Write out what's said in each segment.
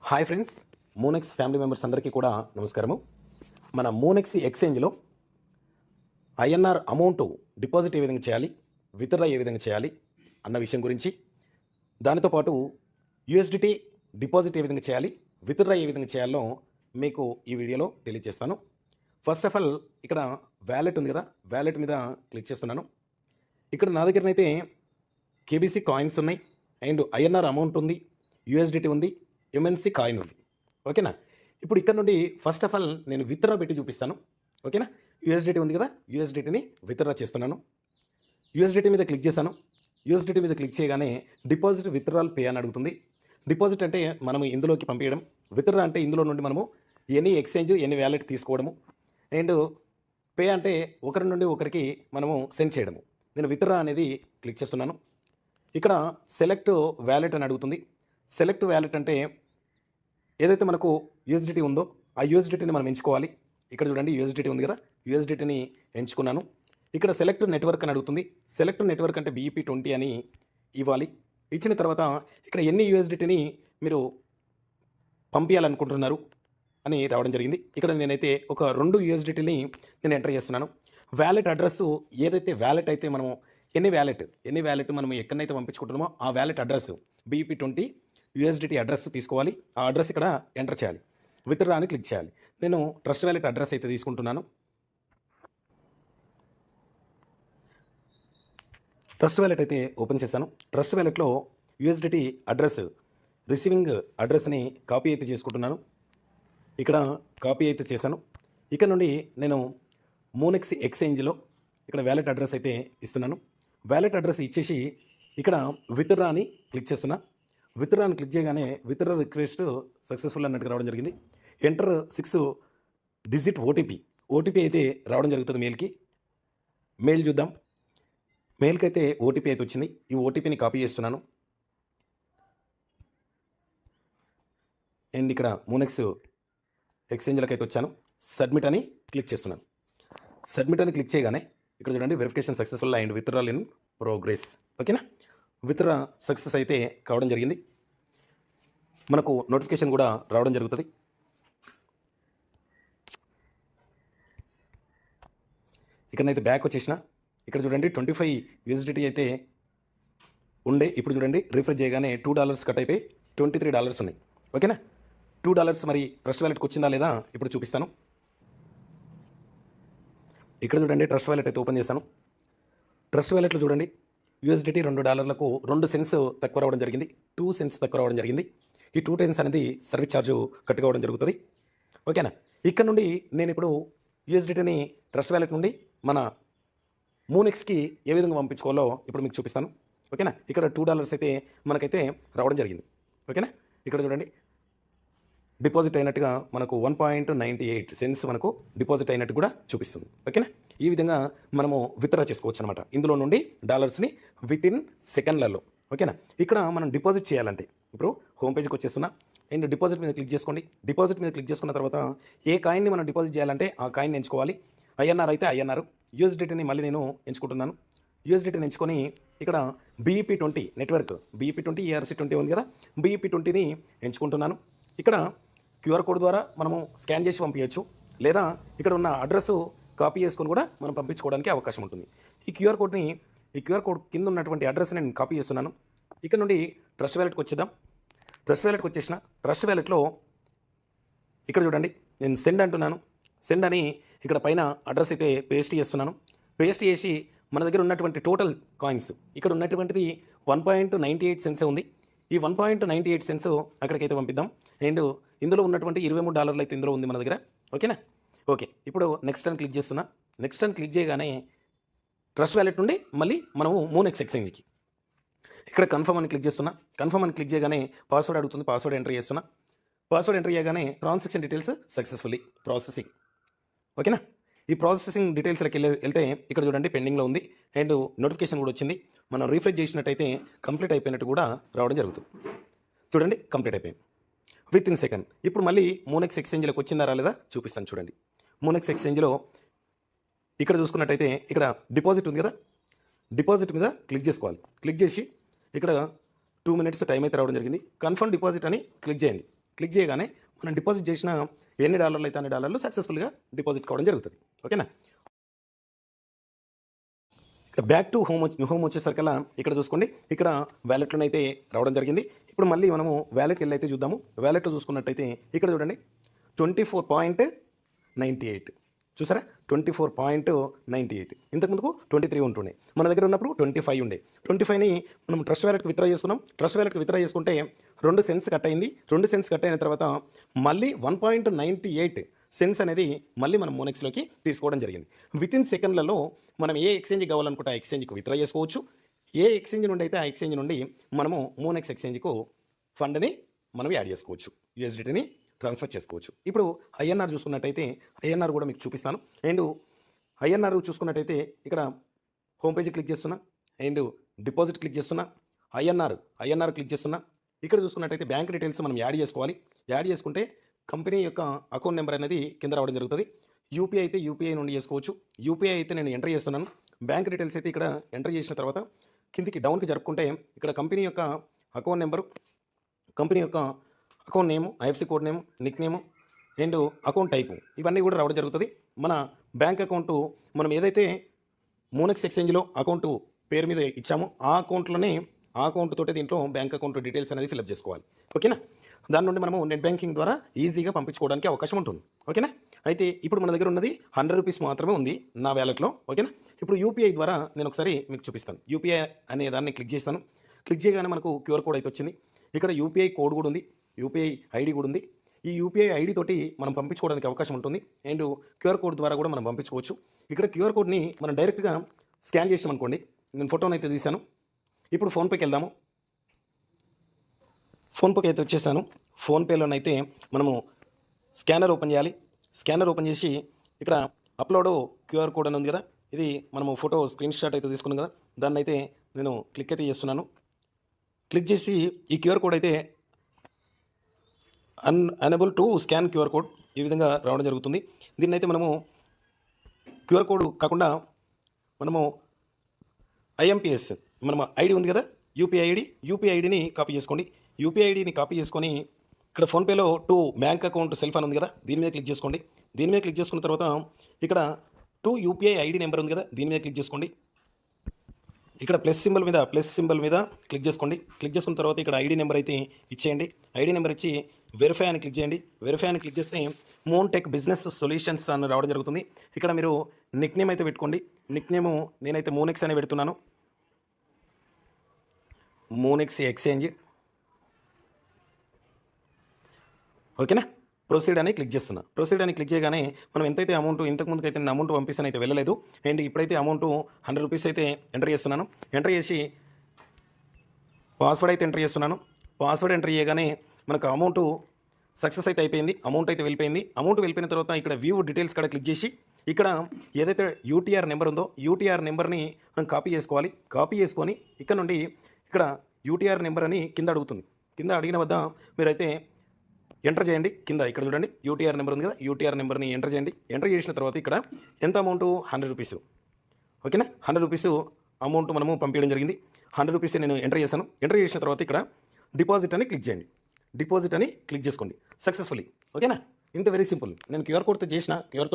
Hi friends, Monex family members అందరికీ కూడా నమస్కారము. మన మోనెక్స్ ఎక్స్చేంజ్లో ఐఎన్ఆర్ అమౌంట్ డిపాజిట్ ఏ విధంగా చేయాలి, విత్డ్రా ఏ విధంగా చేయాలి అన్న విషయం గురించి, దానితో పాటు యూఎస్డిటీ డిపాజిట్ ఏ విధంగా చేయాలి, విత్డ్రా ఏ విధంగా చేయాలో మీకు ఈ వీడియోలో తెలియజేస్తాను. ఫస్ట్ ఆఫ్ ఆల్ ఇక్కడ వ్యాలెట్ ఉంది కదా, వ్యాలెట్ మీద క్లిక్ చేస్తున్నాను. ఇక్కడ నా దగ్గరనైతే కేబీసీ కాయిన్స్ ఉన్నాయి అండ్ ఐఎన్ఆర్ అమౌంట్ ఉంది, యూఎస్డిటీ ఉంది, ఎంఎన్సీ కాయిన్ ఉంది. ఓకేనా. ఇప్పుడు ఇక్కడ నుండి ఫస్ట్ ఆఫ్ ఆల్ నేను విత్డ్రా పెట్టి చూపిస్తాను. ఓకేనా. యూఎస్డిటీ ఉంది కదా, యూఎస్డిటీని విత్డ్రా చేస్తున్నాను. యూఎస్డిటీ మీద క్లిక్ చేశాను. యూఎస్డిటీ మీద క్లిక్ చేయగానే డిపాజిట్ విత్డ్రాల్ పే అని అడుగుతుంది. డిపాజిట్ అంటే మనము ఇందులోకి పంపించడం, విత్డ్రా అంటే ఇందులో నుండి మనము ఎనీ ఎక్స్చేంజ్ ఎనీ వ్యాలెట్ తీసుకోవడము, అండ్ పే అంటే ఒకరి నుండి ఒకరికి మనము సెండ్ చేయడము. నేను విత్డ్రా అనేది క్లిక్ చేస్తున్నాను. ఇక్కడ సెలెక్ట్ వ్యాలెట్ అని అడుగుతుంది. సెలెక్ట్ వ్యాలెట్ అంటే ఏదైతే మనకు యూఎస్డిటీ ఉందో ఆ యూఎస్డిటీని మనం ఎంచుకోవాలి. ఇక్కడ చూడండి యూఎస్డిటీ ఉంది కదా, యూఎస్డిటీని ఎంచుకున్నాను. ఇక్కడ సెలెక్ట్ నెట్వర్క్ అని అడుగుతుంది. సెలెక్ట్ నెట్వర్క్ అంటే BEP20 అని ఇవ్వాలి. ఇచ్చిన తర్వాత ఇక్కడ ఎన్ని యూఎస్డిటీని మీరు పంపించాలనుకుంటున్నారు అని రావడం జరిగింది. ఇక్కడ నేనైతే ఒక 2 యూఎస్డిటీని నేను ఎంటర్ చేస్తున్నాను. వ్యాలెట్ అడ్రస్ ఏదైతే వ్యాలెట్ అయితే మనము ఎన్ని వ్యాలెట్ మనం ఎక్కడైతే పంపించుకుంటున్నామో ఆ wallet address BEP20 USDT address తీసుకోవాలి. ఆ అడ్రస్ ఇక్కడ ఎంటర్ చేయాలి. విత్డ్రా అని క్లిక్ చేయాలి. నేను ట్రస్ట్ వ్యాలెట్ అడ్రస్ అయితే తీసుకుంటున్నాను. ట్రస్ట్ వ్యాలెట్ అయితే ఓపెన్ చేశాను. ట్రస్ట్ వ్యాలెట్లో యూఎస్డిటీ అడ్రస్ రిసీవింగ్ అడ్రస్ని కాపీ అయితే చేసుకుంటున్నాను. ఇక్కడ కాపీ అయితే చేశాను. ఇక్కడ నుండి నేను మోనెక్స్ ఎక్స్చేంజ్లో ఇక్కడ వ్యాలెట్ అడ్రస్ అయితే ఇస్తున్నాను. వ్యాలెట్ అడ్రస్ ఇచ్చేసి ఇక్కడ విత్డ్రా అని క్లిక్ చేస్తున్నా. విత్డ్రా అని క్లిక్ చేయగానే విత్డ్రా రిక్వెస్ట్ సక్సెస్ఫుల్ అన్నట్టుగా రావడం జరిగింది. ఎంటర్ 6 డిజిట్ ఓటీపీ అయితే రావడం జరుగుతుంది. మెయిల్ చూద్దాం. మెయిల్కి అయితే ఓటీపీ అయితే వచ్చింది. ఈ ఓటీపీని కాపీ చేస్తున్నాను. అండ్ ఇక్కడ మోనెక్స్ ఎక్స్చేంజ్లకు అయితే వచ్చాను. సబ్మిట్ అని క్లిక్ చేస్తున్నాను. సబ్మిట్ అని క్లిక్ చేయగానే ఇక్కడ చూడండి verification successful and withdrawal in progress. ఓకేనా. విత్డ్రా సక్సెస్ అయితే కావడం జరిగింది. మనకు నోటిఫికేషన్ కూడా రావడం జరుగుతుంది. ఇక్కడనైతే బ్యాక్ వచ్చేసిన ఇక్కడ చూడండి 25 యూఎస్డిటీ అయితే ఉండే. ఇప్పుడు చూడండి రిఫ్రెష్ చేయగానే $2 కట్ అయిపోయి $23 ఉన్నాయి. ఓకేనా. $2 మరి ట్రస్ట్ వ్యాలెట్కి వచ్చిందా లేదా ఇప్పుడు చూపిస్తాను. ఇక్కడ చూడండి ట్రస్ట్ వ్యాలెట్ అయితే ఓపెన్ చేశాను. ట్రస్ట్ వ్యాలెట్లో చూడండి యూఎస్డిటీ $2లకు 2 సెంట్స్ తక్కువ రావడం జరిగింది. 2 సెంట్స్ తక్కువ రావడం జరిగింది. ఈ 2 టెన్స్ అనేది సర్వీస్ ఛార్జ్ కట్ కావడం జరుగుతుంది. ఓకేనా. ఇక్కడ నుండి నేను ఇప్పుడు యూఎస్డిటీని ట్రస్ట్ వ్యాలెట్ నుండి మన మోనెక్స్కి ఏ విధంగా పంపించుకోవాలో ఇప్పుడు మీకు చూపిస్తాను. ఓకేనా. ఇక్కడ $2 అయితే మనకైతే రావడం జరిగింది. ఓకేనా. ఇక్కడ చూడండి డిపాజిట్ అయినట్టుగా మనకు 1.98 సెంట్స్ మనకు డిపాజిట్ అయినట్టు కూడా చూపిస్తుంది. ఓకేనా. ఈ విధంగా మనము విత్డ్రా చేసుకోవచ్చు అనమాట ఇందులో నుండి డాలర్స్ని వితిన్ సెకండ్లలో. ఓకేనా. ఇక్కడ మనం డిపాజిట్ చేయాలంటే ఇప్పుడు హోమ్ పేజ్కి వచ్చేస్తున్నా అండ్ డిపాజిట్ మీద క్లిక్ చేసుకోండి. డిపాజిట్ మీద క్లిక్ చేసుకున్న తర్వాత ఏ కాయిన్ని మనం డిపాజిట్ చేయాలంటే ఆ కాయిన్ ఎంచుకోవాలి. ఐఎన్ఆర్ అయితే ఐఎన్ఆర్, యూఎస్డిటీని మళ్ళీ నేను ఎంచుకుంటున్నాను. యూఎస్డిటీని ఎంచుకొని ఇక్కడ BEP20 నెట్వర్క్ BEP20 ERC20 ఉంది కదా, BEP20ని ఎంచుకుంటున్నాను. ఇక్కడ QR కోడ్ ద్వారా మనము స్కాన్ చేసి పంపించవచ్చు, లేదా ఇక్కడ ఉన్న అడ్రస్ కాపీ చేసుకొని కూడా మనం పంపించుకోవడానికి అవకాశం ఉంటుంది. ఈ QR కోడ్ కింద ఉన్నటువంటి అడ్రస్ నేను కాపీ చేస్తున్నాను. ఇక్కడ నుండి ట్రస్ట్ వ్యాలెట్కి వచ్చేద్దాం. ట్రస్ట్ వ్యాలెట్కి వచ్చేసిన ట్రస్ట్ వ్యాలెట్లో ఇక్కడ చూడండి నేను సెండ్ అంటున్నాను. సెండ్ అని ఇక్కడ పైన అడ్రస్ అయితే పేస్ట్ చేస్తున్నాను. పేస్ట్ చేసి మన దగ్గర ఉన్నటువంటి టోటల్ కాయిన్స్ ఇక్కడ ఉన్నటువంటిది 1.98 సెంట్స్ ఉంది. ఈ 1.98 సెంట్స్ అక్కడికైతే పంపిద్దాం. అండ్ ఇందులో ఉన్నటువంటి $23 అయితే ఇందులో ఉంది మన దగ్గర. ఓకేనా. ఓకే. ఇప్పుడు నెక్స్ట్ అని క్లిక్ చేస్తున్నా. నెక్స్ట్ అని క్లిక్ చేయగానే ట్రస్ట్ వ్యాలెట్ నుండి మళ్ళీ మనము మోనెక్స్ ఎక్స్చేంజ్కి ఇక్కడ కన్ఫర్మ్ అని క్లిక్ చేస్తున్నా. కన్ఫర్మ్ అని క్లిక్ చేయగానే పాస్వర్డ్ అడుగుతుంది. పాస్వర్డ్ ఎంటర్ చేస్తున్నా. పాస్వర్డ్ ఎంటర్ చేయగానే ట్రాన్సాక్షన్ డీటెయిల్స్ సక్సెస్ఫుల్లీ ప్రాసెసింగ్. ఓకేనా. ఈ ప్రాసెసింగ్ డీటెయిల్స్లోకి వెళ్తే ఇక్కడ చూడండి పెండింగ్లో ఉంది అండ్ నోటిఫికేషన్ కూడా వచ్చింది. మనం రీఫ్రెష్ చేసినట్టయితే కంప్లీట్ అయిపోయినట్టు కూడా రావడం జరుగుతుంది. చూడండి కంప్లీట్ అయిపోయింది విత్ ఇన్ సెకండ్. ఇప్పుడు మళ్ళీ మోనెక్స్ ఎక్స్చేంజ్లోకి వచ్చిందా రాలేదా చూపిస్తాను. చూడండి మోనెక్స్ ఎక్స్చేంజ్లో ఇక్కడ చూసుకున్నట్టయితే ఇక్కడ డిపాజిట్ ఉంది కదా, డిపాజిట్ మీద క్లిక్ చేసుకోవాలి. క్లిక్ చేసి ఇక్కడ 2 minutes టైం అయితే రావడం జరిగింది. కన్ఫర్మ్ డిపాజిట్ అని క్లిక్ చేయండి. క్లిక్ చేయగానే మనం డిపాజిట్ చేసిన ఎన్ని డాలర్లు అయితే అన్ని డాలర్లు సక్సెస్ఫుల్గా డిపాజిట్ కావడం జరుగుతుంది. ఓకేనా. బ్యాక్ టు హోమ్ వచ్చేసరికల్లా ఇక్కడ చూసుకోండి, ఇక్కడ వ్యాలెట్లోనే అయితే రావడం జరిగింది. ఇప్పుడు మళ్ళీ మనము వ్యాలెట్కి వెళ్ళి అయితే చూద్దాము. వ్యాలెట్లో చూసుకున్నట్టయితే ఇక్కడ చూడండి 24.98 చూసారా, 24.98. ఇంతకుముందుకు 23 ఉంటుండే, మన దగ్గర ఉన్నప్పుడు 25 ఉండే. 25ని మనం ట్రస్ట్ వ్యాలెట్కి విత్డ్రా చేసుకున్నాం. ట్రస్ట్ వ్యాలెట్కి విత్డ్రా చేసుకుంటే 2 సెన్స్ కట్ అయింది. 2 సెన్స్ కట్ అయిన తర్వాత మళ్ళీ 1.98 సెన్స్ అనేది మళ్ళీ మనం మోనెక్స్లోకి తీసుకోవడం జరిగింది. వితిన్ సెకండ్లలో మనం ఏ ఎక్స్చేంజ్ కావాలనుకుంటే ఆ ఎక్స్చేంజ్కి విత్డ్రా చేసుకోవచ్చు. ఏ ఎక్స్చేంజ్ నుండి అయితే ఆ ఎక్స్చేంజ్ నుండి మనము మోనెక్స్ ఎక్స్చేంజ్కు ఫండ్ని మనం యాడ్ చేసుకోవచ్చు, యూఎస్డిటీని ట్రాన్స్ఫర్ చేసుకోవచ్చు. ఇప్పుడు ఐఎన్ఆర్ చూసుకున్నట్టయితే ఐఎన్ఆర్ కూడా మీకు చూపిస్తాను. అండ్ ఐఎన్ఆర్ చూసుకున్నట్టయితే ఇక్కడ హోమ్ పేజ్ క్లిక్ చేస్తున్నా, అండ్ డిపాజిట్ క్లిక్ చేస్తున్నా, ఐఎన్ఆర్ క్లిక్ చేస్తున్నా. ఇక్కడ చూసుకున్నట్టయితే బ్యాంక్ డీటెయిల్స్ మనం యాడ్ చేసుకోవాలి. యాడ్ చేసుకుంటే కంపెనీ యొక్క అకౌంట్ నెంబర్ అనేది కింద రావడం జరుగుతుంది. యూపీఐ అయితే యూపీఐ నుండి చేసుకోవచ్చు. యూపీఐ అయితే నేను ఎంటర్ చేస్తున్నాను. బ్యాంక్ డీటెయిల్స్ అయితే ఇక్కడ ఎంటర్ చేసిన తర్వాత కిందికి డౌన్కి జరుపుకుంటే ఇక్కడ కంపెనీ యొక్క అకౌంట్ నెంబరు, కంపెనీ యొక్క account name, IFC code name, Nick name and account type ఇవన్నీ కూడా రావడం జరుగుతుంది. మన బ్యాంక్ అకౌంటు మనం ఏదైతే మోనెక్స్ ఎక్స్చేంజ్లో అకౌంటు పేరు మీద ఇచ్చామో ఆ అకౌంట్లోనే ఆ అకౌంట్ తోటే దీంట్లో బ్యాంక్ అకౌంట్ డీటెయిల్స్ అనేది ఫిల్అప్ చేసుకోవాలి. ఓకేనా. దాని నుండి మనము నెట్ బ్యాంకింగ్ ద్వారా ఈజీగా పంపించుకోవడానికి అవకాశం ఉంటుంది. ఓకేనా. అయితే ఇప్పుడు మన దగ్గర ఉన్నది 100 రూపీస్ మాత్రమే ఉంది నా వ్యాలెట్లో. ఓకేనా. ఇప్పుడు యూపీఐ ద్వారా నేను ఒకసారి మీకు చూపిస్తాను. యూపీఐ అనే దాన్ని క్లిక్ చేస్తాను. క్లిక్ చేయగానే మనకు క్యూఆర్ కోడ్ అయితే వచ్చింది. ఇక్కడ యూపీఐ కోడ్ కూడా ఉంది, యూపీఐ ఐడి కూడా ఉంది. ఈ యూపీఐ ఐడి తోటి మనం పంపించుకోవడానికి అవకాశం ఉంటుంది. అండ్ క్యూఆర్ కోడ్ ద్వారా కూడా మనం పంపించుకోవచ్చు. ఇక్కడ క్యూఆర్ కోడ్ని మనం డైరెక్ట్గా స్కాన్ చేసామనుకోండి. నేను ఫోటోని అయితే తీశాను. ఇప్పుడు ఫోన్పేకి వెళ్దాము. ఫోన్పేకి అయితే వచ్చేసాను. ఫోన్పేలోనైతే మనము స్కానర్ ఓపెన్ చేయాలి. స్కానర్ ఓపెన్ చేసి ఇక్కడ అప్లోడ్ క్యూఆర్ కోడ్ అని ఉంది కదా, ఇది మనము ఫోటో స్క్రీన్ షాట్ అయితే తీసుకున్నాం కదా, దాన్ని అయితే నేను క్లిక్ అయితే చేస్తున్నాను. క్లిక్ చేసి ఈ క్యూఆర్ కోడ్ అయితే అన్ఎబుల్ టు స్కాన్ క్యూఆర్ కోడ్ ఈ విధంగా రావడం జరుగుతుంది. దీన్ని అయితే మనము క్యూఆర్ కోడ్ కాకుండా మనము ఐఎంపిఎస్ మనం ఐడి ఉంది కదా, యూపీఐ ఐడిని కాపీ చేసుకోండి. యూపీఐ ఐడిని కాపీ చేసుకొని ఇక్కడ ఫోన్పేలో టు బ్యాంక్ అకౌంట్ సెల్ఫ్ అని ఉంది కదా, దీని మీద క్లిక్ చేసుకోండి. దీని మీద క్లిక్ చేసుకున్న తర్వాత ఇక్కడ టు యూపీఐ ఐడి నెంబర్ ఉంది కదా, దీని మీద క్లిక్ చేసుకోండి. ఇక్కడ ప్లస్ సింబల్ మీద క్లిక్ చేసుకోండి. క్లిక్ చేసుకున్న తర్వాత ఇక్కడ ఐడి నెంబర్ అయితే ఇచ్చేయండి. ఐడి నెంబర్ ఇచ్చి వెరిఫై అని క్లిక్ చేయండి. వెరిఫై అని క్లిక్ చేస్తే మోన్టెక్ బిజినెస్ సొల్యూషన్స్ అని రావడం జరుగుతుంది. ఇక్కడ మీరు నిక్ నేమ్ అయితే పెట్టుకోండి. నిక్ నేము నేనైతే మోనెక్స్ అని పెడుతున్నాను, మోనెక్స్ ఎక్స్చేంజ్. ఓకేనా. ప్రొసీడ్ అని క్లిక్ చేస్తున్నా. ప్రొసీడ్ అని క్లిక్ చేయగానే మనం ఎంతైతే అమౌంట్ ఇంతకుముందుకు అయితే నేను అమౌంట్ పంపిస్తాను అయితే వెళ్ళలేదు. అండ్ ఇప్పుడైతే అమౌంట్ 100 రూపీస్ అయితే ఎంటర్ చేస్తున్నాను. ఎంటర్ చేసి పాస్వర్డ్ అయితే ఎంటర్ చేస్తున్నాను. పాస్వర్డ్ ఎంటర్ చేయగానే మనకు అమౌంట్ సక్సెస్ అయితే అయిపోయింది. అమౌంట్ అయితే వెళ్ళిపోయింది. అమౌంట్ వెళ్ళిపోయిన తర్వాత ఇక్కడ వ్యూ డీటెయిల్స్ కూడా క్లిక్ చేసి ఇక్కడ ఏదైతే యూటీఆర్ నెంబర్ ఉందో యూటీఆర్ నెంబర్ని మనం కాపీ చేసుకోవాలి. కాపీ చేసుకొని ఇక్కడ నుండి ఇక్కడ యూటీఆర్ నెంబర్ అని కింద అడుగుతుంది. కింద అడిగిన వద్ద మీరైతే ఎంటర్ చేయండి. కింద ఇక్కడ చూడండి యూటీఆర్ నెంబర్ ఉంది కదా, యూటీఆర్ నెంబర్ని ఎంటర్ చేయండి. ఎంటర్ చేసిన తర్వాత ఇక్కడ ఎంత అమౌంట్ 100 రూపీస్. ఓకేనా. 100 రూపీస్ అమౌంట్ మనము పంపించడం జరిగింది. 100 రూపీస్ నేను ఎంటర్ చేశాను. ఎంటర్ చేసిన తర్వాత ఇక్కడ డిపాజిట్ అని క్లిక్ చేయండి. డిపాజిట్ అని క్లిక్ చేసుకోండి సక్సెస్ఫుల్లీ. ఓకేనా. ఇంత వెరీ సింపుల్. నేను క్యూఆర్ కోడ్తో చేసిన క్యూఆర్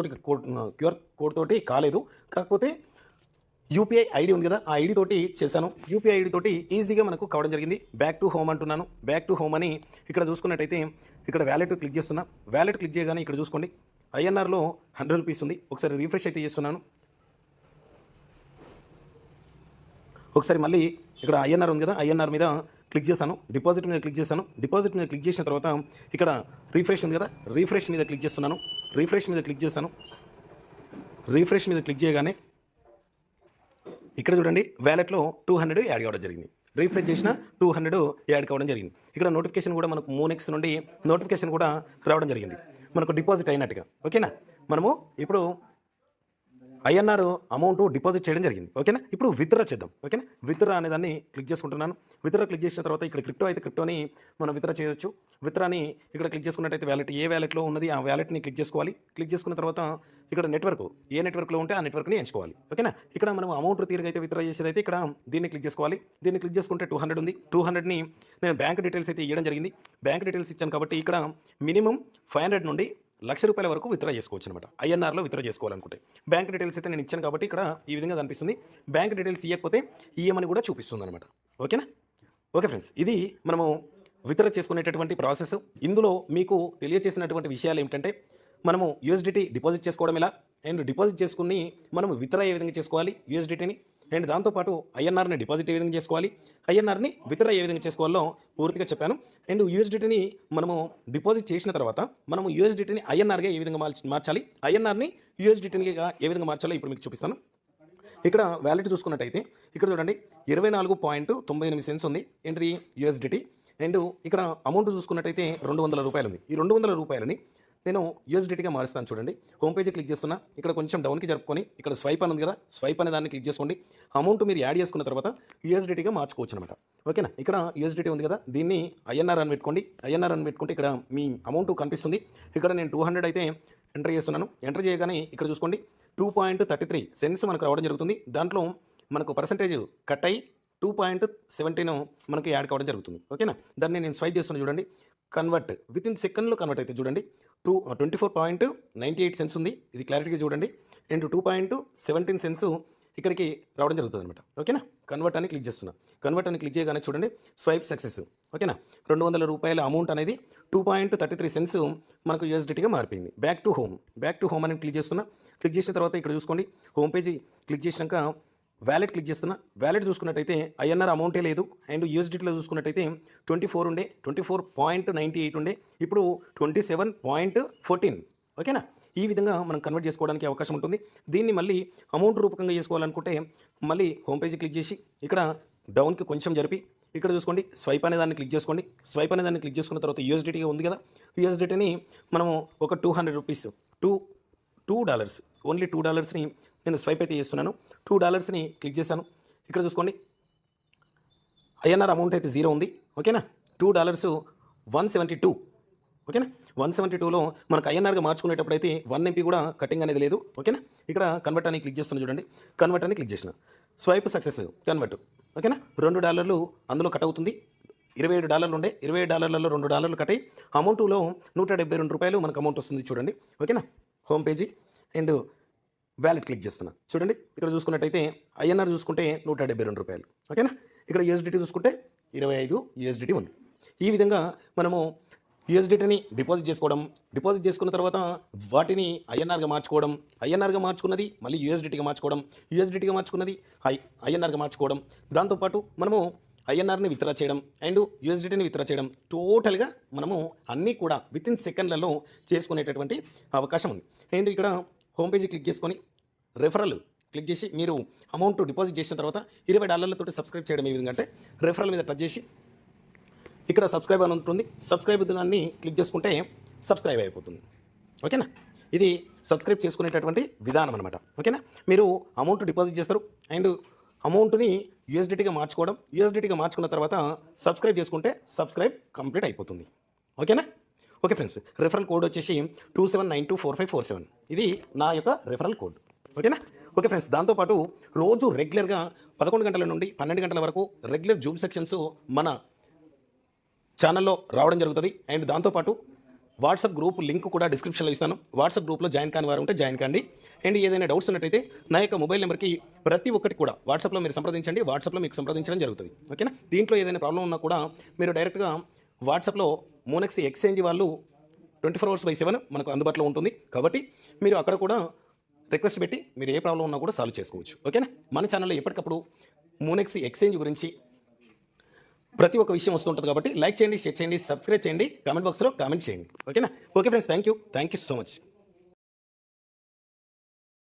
కోడ్ తోటి కాలేదు, కాకపోతే యూపీఐ ఐడి ఉంది కదా, ఆ ఐడి తోటి చేశాను. యూపీఐ ఐడి తోటి ఈజీగా మనకు కావడం జరిగింది. బ్యాక్ టు హోమ్ అంటున్నాను. బ్యాక్ టు హోమ్ అని ఇక్కడ చూసుకున్నట్టయితే ఇక్కడ వ్యాలెట్ క్లిక్ చేస్తున్నా. వ్యాలెట్ క్లిక్ చేయగానే ఇక్కడ చూసుకోండి ఐఎన్ఆర్లో 100 రూపీస్ ఉంది. ఒకసారి రీఫ్రెష్ అయితే చేస్తున్నాను. ఒకసారి మళ్ళీ ఇక్కడ ఐఎన్ఆర్ ఉంది కదా, ఐఎన్ఆర్ మీద క్లిక్ చేశాను. డిపాజిట్ మీద క్లిక్ చేశాను. డిపాజిట్ మీద క్లిక్ చేసిన తర్వాత ఇక్కడ రీఫ్రెష్ ఉంది కదా, రీఫ్రెష్ మీద క్లిక్ చేస్తున్నాను. రీఫ్రెష్ మీద క్లిక్ చేశాను. రీఫ్రెష్ మీద క్లిక్ చేయగానే ఇక్కడ చూడండి వ్యాలెట్లో 200 యాడ్ కావడం జరిగింది. రీఫ్రెష్ చేసిన 200 యాడ్ కావడం జరిగింది. ఇక్కడ నోటిఫికేషన్ కూడా మనకు మోనెక్స్ నుండి నోటిఫికేషన్ కూడా రావడం జరిగింది, మనకు డిపాజిట్ అయినట్టుగా. ఓకేనా. మనము ఇప్పుడు ఐఎన్ఆర్ అమౌంట్ డిపాజిట్ చేయడం జరిగింది. ఓకేనా. ఇప్పుడు విత్డ్రా చేద్దాం. ఓకేనా. విత్డ్రా అనే దాన్ని క్లిక్ చేసుకుంటున్నాను. విత్డ్రా క్లిక్ చేసిన తర్వాత ఇక్కడ క్రిప్టో అయితే క్రిప్టోని మనం విత్డ్రా చేయొచ్చు. విత్డ్రాని ఇక్కడ క్లిక్ చేసుకున్నట్టయితే వ్యాలెట్ ఏ వ్యాలెట్లో ఉన్నది ఆ వ్యాలెట్ని క్లిక్ చేసుకోవాలి. క్లిక్ చేసుకున్న తర్వాత ఇక్కడ నెట్వర్క్ ఏ నెట్వర్క్లో ఉంటే ఆ నెట్వర్క్ని ఎంచుకోవాలి. ఓకేనా. ఇక్కడ మనం అమౌంట్ తీరుగా అయితే విత్డ్రా చేసేదైతే ఇక్కడ దీన్ని క్లిక్ చేసుకోవాలి. దీన్ని క్లిక్ చేసుకుంటే 200 ఉంది. 200ని నేను బ్యాంక్ డీటెయిల్స్ అయితే ఇవ్వడం జరిగింది. బ్యాంక్ డీటెయిల్స్ ఇచ్చాను కాబట్టి ఇక్కడ మినిమం 500 నుండి ₹1,00,000 వరకు విత్డ్రా చేసుకోవచ్చు అనమాట. ఐఎన్ఆర్లో విత్డ్రా చేసుకోవాలనుకుంటే బ్యాంక్ డీటెయిల్స్ అయితే నేను ఇచ్చాను కాబట్టి ఇక్కడ ఈ విధంగా కనిపిస్తుంది. బ్యాంక్ డీటెయిల్స్ ఇవ్వకపోతే ఈఎంఐని కూడా చూపిస్తుంది అనమాట. ఓకేనా. ఓకే ఫ్రెండ్స్, ఇది మనము విత్డ్రా చేసుకునేటటువంటి ప్రాసెస్. ఇందులో మీకు తెలియజేసినటువంటి విషయాలు ఏమిటంటే మనము యూఎస్డిటీ డిపాజిట్ చేసుకోవడం ఎలా, అండ్ డిపాజిట్ చేసుకుని మనము విత్డ్రా ఏ విధంగా చేసుకోవాలి యూఎస్డిటీని, అండ్ దాంతోపాటు ఐఎన్ఆర్ని డిపాజిట్ ఏ విధంగా చేసుకోవాలి, ఐఎన్ఆర్ని విత్డ్రా ఏ విధంగా చేసుకోవాలో పూర్తిగా చెప్పాను. అండ్ యూఎస్డిటీని మనము డిపాజిట్ చేసిన తర్వాత మనము యూఎస్డిటీని ఐఎన్ఆర్గా ఏ విధంగా మార్చాలి, ఐఎన్ఆర్ని యూఎస్డిటీగా ఏ విధంగా మార్చాలో ఇప్పుడు మీకు చూపిస్తాను. ఇక్కడ వ్యాలెట్ చూసుకున్నట్టయితే ఇక్కడ చూడండి 24.98 సెంట్స్ ఉంది. ఏంటిది యూఎస్డిటీ. అండ్ ఇక్కడ అమౌంట్ చూసుకున్నట్టయితే ₹200 ఉంది. ఈ ₹200 నేను యూఎస్డిటీగా మారుస్తాను. చూడండి, హోమ్ పేజీ క్లిక్ చేస్తున్నా. ఇక్కడ కొంచెం డౌన్కి జరుపుకొని ఇక్కడ స్వైప్ అని ఉంది కదా, స్వైప్ అనే దాన్ని క్లిక్ చేసుకోండి. అమౌంట్ మీరు యాడ్ చేసుకున్న తర్వాత యూఎస్డిటీగా మార్చుకోవచ్చు అనమాట. ఓకేనా. ఇక్కడ యూఎస్డిటీ ఉంది కదా, దీన్ని ఐఎన్ఆర్ అని పెట్టుకోండి. ఐఎన్ఆర్ అని పెట్టుకుంటే ఇక్కడ మీ అమౌంట్ కనిపిస్తుంది. ఇక్కడ నేను 200 అయితే ఎంటర్ చేస్తున్నాను. ఎంటర్ చేయగానే ఇక్కడ చూసుకోండి 2.33 సెంట్స్ మనకు రావడం జరుగుతుంది. దాంట్లో మనకు పర్సంటేజ్ కట్ అయ్యి 2.17 మనకి యాడ్ కావడం జరుగుతుంది. ఓకేనా. దాన్ని నేను స్వైప్ చేస్తున్నాను. చూడండి, కన్వర్ట్ విత్ ఇన్ సెకండ్లో కన్వర్ట్ అయితే చూడండి 24.98 సెంట్స్ ఉంది. ఇది క్లారిటీగా చూడండి. అండ్ 2.17 సెంట్స్ ఇక్కడికి రావడం జరుగుతుంది అనమాట. ఓకేనా. కన్వర్ట్ అని క్లిక్ చేస్తున్నా. కన్వర్ట్ అని క్లిక్ చేయగానే చూడండి స్వైప్ సక్సెస్. ఓకేనా. ₹200 అమౌంట్ అనేది 2.33 సెంట్స్ మనకు యూఎస్డిటీగా మారిపోయింది. బ్యాక్ టు హోమ్ అని క్లిక్ చేస్తున్నా. క్లిక్ చేసిన తర్వాత ఇక్కడ చూసుకోండి హోమ్ పేజీ క్లిక్ చేసినాక వ్యాలెట్ క్లిక్ చేస్తున్నా. వ్యాలెట్ చూసుకున్నట్టయితే ఐఎన్ఆర్ అమౌంటే లేదు. అండ్ యూఎస్డిటీలో చూసుకున్నట్టయితే 24 ఉండే, 24.98 ఉండే, ఇప్పుడు 27.14. ఓకేనా. ఈ విధంగా మనం కన్వర్ట్ చేసుకోవడానికి అవకాశం ఉంటుంది. దీన్ని మళ్ళీ అమౌంట్ రూపకంగా చేసుకోవాలనుకుంటే మళ్ళీ హోమ్ పేజీ క్లిక్ చేసి ఇక్కడ డౌన్కి కొంచెం జరిపి ఇక్కడ చూసుకోండి స్వైప్ అనే దాన్ని క్లిక్ చేసుకోండి. స్వైప్ అనే దాన్ని క్లిక్ చేసుకున్న తర్వాత యూఎస్డిటీగా ఉంది కదా, యూఎస్డిటీని మనము ఒక $200 $2 ఓన్లీ $2ని నేను స్వైప్ అయితే చేస్తున్నాను. $2ని క్లిక్ చేశాను. ఇక్కడ చూసుకోండి ఐఎన్ఆర్ అమౌంట్ అయితే 0 ఉంది. ఓకేనా. $2 172. ఓకేనా. 172లో మనకు ఐఎన్ఆర్గా మార్చుకునేటప్పుడు అయితే 1 MP కూడా కటింగ్ అనేది లేదు. ఓకేనా. ఇక్కడ కన్వర్ట్ అని క్లిక్ చేస్తున్నాను. చూడండి, కన్వర్ట్ అని క్లిక్ చేసిన స్వైప్ సక్సెస్ కన్వర్ట్. ఓకేనా. $2 అందులో కట్ అవుతుంది. $27 ఉండే, $27లో $2 కట్ అయ్యి అమౌంట్లో ₹172 మనకు అమౌంట్ వస్తుంది. చూడండి. ఓకేనా. Home page and wallet click చేస్తున్నా. చూడండి, ఇక్కడ చూసుకున్నట్టయితే ఐఎన్ఆర్ చూసుకుంటే ₹172. ఓకేనా. ఇక్కడ యూఎస్డిటీ చూసుకుంటే 25 యూఎస్డిటీ ఉంది. ఈ విధంగా మనము యూఎస్డిటీని డిపాజిట్ చేసుకున్న తర్వాత వాటిని ఐఎన్ఆర్గా మార్చుకోవడం, ఐఎన్ఆర్గా మార్చుకున్నది మళ్ళీ యూఎస్డిటీగా మార్చుకోవడం, యూఎస్డిటీగా మార్చుకున్నది ఐఎన్ఆర్గా మార్చుకోవడం, దాంతోపాటు మనము ఐఎన్ఆర్ని విత్డ్రా చేయడం అండ్ యూఎస్డిటీని విత్డ్రా చేయడం, టోటల్గా మనము అన్నీ కూడా విత్ ఇన్ సెకండ్లలో చేసుకునేటటువంటి అవకాశం ఉంది. అండ్ ఇక్కడ హోమ్ పేజీ క్లిక్ చేసుకొని రెఫరల్ క్లిక్ చేసి మీరు అమౌంట్ డిపాజిట్ చేసిన తర్వాత $20 సబ్స్క్రైబ్ చేయడం. ఏ విధంగా అంటే రెఫరల్ మీద టచ్ చేసి ఇక్కడ సబ్స్క్రైబ్ అని ఉంటుంది. సబ్స్క్రైబ్ దాన్ని క్లిక్ చేసుకుంటే సబ్స్క్రైబ్ అయిపోతుంది. ఓకేనా. ఇది సబ్స్క్రైబ్ చేసుకునేటటువంటి విధానం అనమాట. ఓకేనా. మీరు అమౌంట్ డిపాజిట్ చేస్తారు అండ్ అమౌంట్ని యూఎస్డిటీగా మార్చుకున్న తర్వాత సబ్స్క్రైబ్ చేసుకుంటే సబ్స్క్రైబ్ కంప్లీట్ అయిపోతుంది. ఓకేనా. ఓకే ఫ్రెండ్స్, రెఫరల్ కోడ్ వచ్చేసి 27924547. ఇది నా యొక్క రెఫరల్ కోడ్. ఓకేనా. ఓకే ఫ్రెండ్స్, దాంతోపాటు రోజు రెగ్యులర్గా 11 గంటల నుండి 12 గంటల వరకు రెగ్యులర్ జూమ్ సెక్షన్స్ మన ఛానల్లో రావడం జరుగుతుంది. అండ్ దాంతోపాటు వాట్సాప్ గ్రూప్ లింక్ కూడా డిస్క్రిప్షన్లో ఇస్తాను. వాట్సాప్ గ్రూప్లో జాయిన్ కాని వారు ఉంటే జాయిన్ కండి. అండ్ ఏదైనా డౌట్స్ ఉన్నట్టయితే నా యొక్క మొబైల్ నెంబర్కి ప్రతి ఒక్కటి కూడా వాట్సాప్లో మీరు సంప్రదించండి. వాట్సాప్లో మీకు సంప్రదించడం జరుగుతుంది. ఓకేనా. దీంట్లో ఏదైనా ప్రాబ్లం ఉన్నా కూడా మీరు డైరెక్ట్గా వాట్సాప్లో మోనెక్స్ ఎక్స్చేంజ్ వాళ్ళు 24/7 మనకు అందుబాటులో ఉంటుంది. కాబట్టి మీరు అక్కడ కూడా రిక్వెస్ట్ పెట్టి మీరు ఏ ప్రాబ్లం ఉన్నా కూడా సాల్వ్ చేసుకోవచ్చు. ఓకేనా. మన ఛానల్లో ఎప్పటికప్పుడు మోనెక్స్ ఎక్స్చేంజ్ గురించి ప్రతి ఒక్క విషయం వస్తుంటుంది. కాబట్టి లైక్ చేయండి, షేర్ చేయండి, సబ్స్క్రైబ్ చేయండి, కామెంట్ బాక్స్లో కామెంట్ చేయండి. ఓకేనా. Okay friends, thank you so much.